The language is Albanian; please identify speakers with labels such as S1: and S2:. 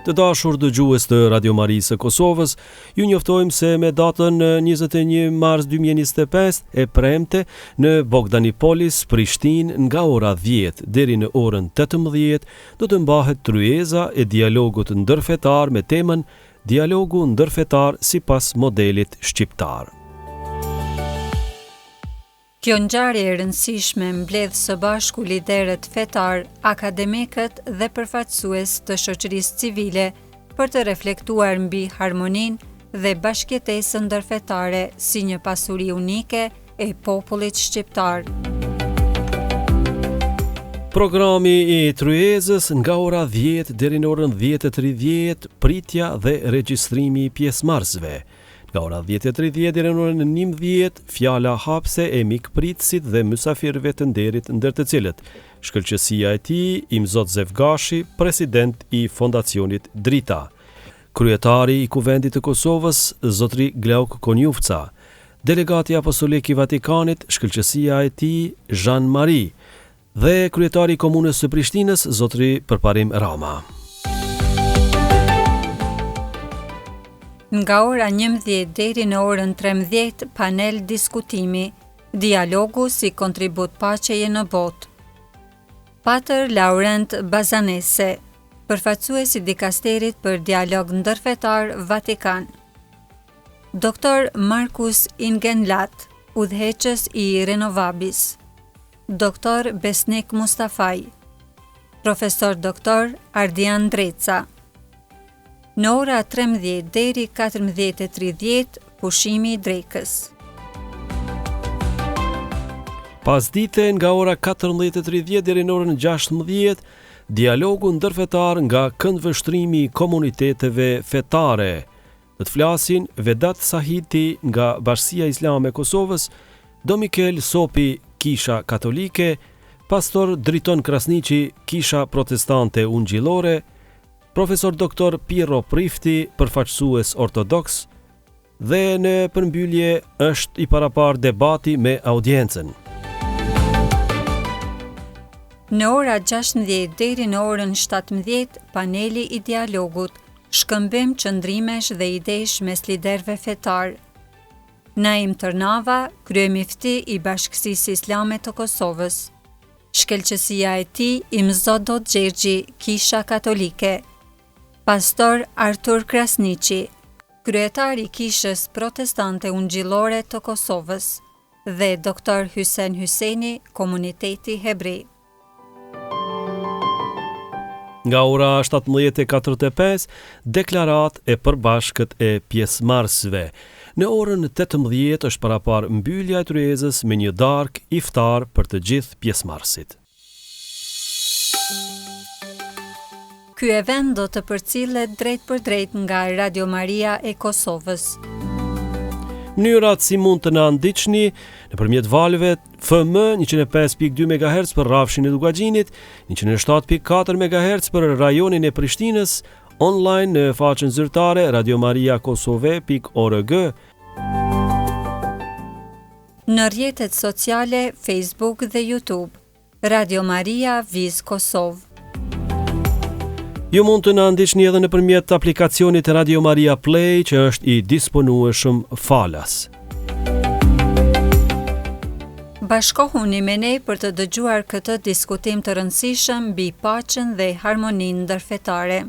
S1: Të dashur dëgjues të Radio Marisë së Kosovës, ju njoftojmë se me datën 21 mars 2025 e premte në Bogdanipolis, Prishtinë, nga ora 10 deri në orën 18 do të mbahet tryeza e dialogut ndërfetar me temën Dialogu ndërfetar sipas modelit shqiptar.
S2: Kjo ngjarje e rëndësishme mbledh së bashku liderët fetar, akademikët dhe përfaqësues të shoqërisë civile për të reflektuar mbi harmoninë dhe bashkëjetesën ndërfetare si një pasuri unike e popullit shqiptar.
S1: Programi i tryezës nga ora 10 deri në orën 10:30, pritja dhe regjistrimi i pjesëmarrësve. Nga ora 10:30 deri në orën 11, fjala hapse e mikpritësit dhe mysafirëve të nderit, ndër të cilët shkëlqësia e tij Imzot Zevgashi, president i Fondacionit Drita, kryetari i Kuvendit të Kosovës Zotri Glauk Konjufca, delegati apostolik i Vatikanit, shkëlqësia e tij Jean-Marie dhe kryetari i Komunës së Prishtinës Zotri Përparim Rama.
S2: Nga ora 11 deri në orën 13, panel diskutimi, dialogu si kontribut paqeje në botë. Patër Laurent Bazanese, përfaqësues i dikasterit për dialog ndërfetar Vatikan. Dr. Markus Ingenlat, udhëheqës i Renovabis. Dr. Besnik Mustafaj. Profesor Dr. Ardian Dreca. Në ora 13 deri 14:30, pushimi i drekës.
S1: Pasdite nga ora 14:30 deri në orën 16, dialogu ndërfetar nga këndvështrimi i komuniteteve fetare. Do të flasin Vedat Sahiti nga Bashkia Islame e Kosovës, Domikel Sopi, Kisha Katolike, Pastor Driton Krasniqi, Kisha Protestante Ungjillore, Profesor Dr. Pirro Prifti, përfaqësues ortodoks, dhe në përmbyllje është i parapar debati me audiencën.
S2: Në ora 16 deri në orën 17, paneli i dialogut, shkëmbim qëndrimesh dhe idesh mes liderëve fetar. Naim Tërnava, kryemifti i Bashkësisë Islame të Kosovës. Shkelqësia e tij Imzot Gjergji, Kisha Katolike. Pastor Artur Krasniqi, kryetar i Kishës Protestante Ungjillore të Kosovës, dhe Dr. Hysen Hyseni, Komuniteti Hebrej.
S1: Nga ora 17:45, deklarat e përbashkët e pjesëmarrësve. Në orën 18 është parapar mbyllja e tryezës me një darkë iftar për të gjithë pjesëmarrësit.
S2: Ky event do të përcillet drejt për drejt nga Radio Maria e Kosovës.
S1: Mënyrat si mund të na ndiqni nëpërmjet valëve FM 105.2 MHz për rrafshin e Dugaxhinit, 107.4 MHz për rajonin e Prishtinës, online në faqen zyrtare radiomariakosove.org.
S2: Në rrjetet sociale Facebook dhe YouTube, Radio Maria Viz Kosovë.
S1: Ju mund të na ndiqni edhe nëpërmjet aplikacionit Radio Maria Play, që është i disponueshëm falas.
S2: Bashkohuni me ne për të dëgjuar këtë diskutim të rëndësishëm mbi paqen dhe harmoninë ndërfetare.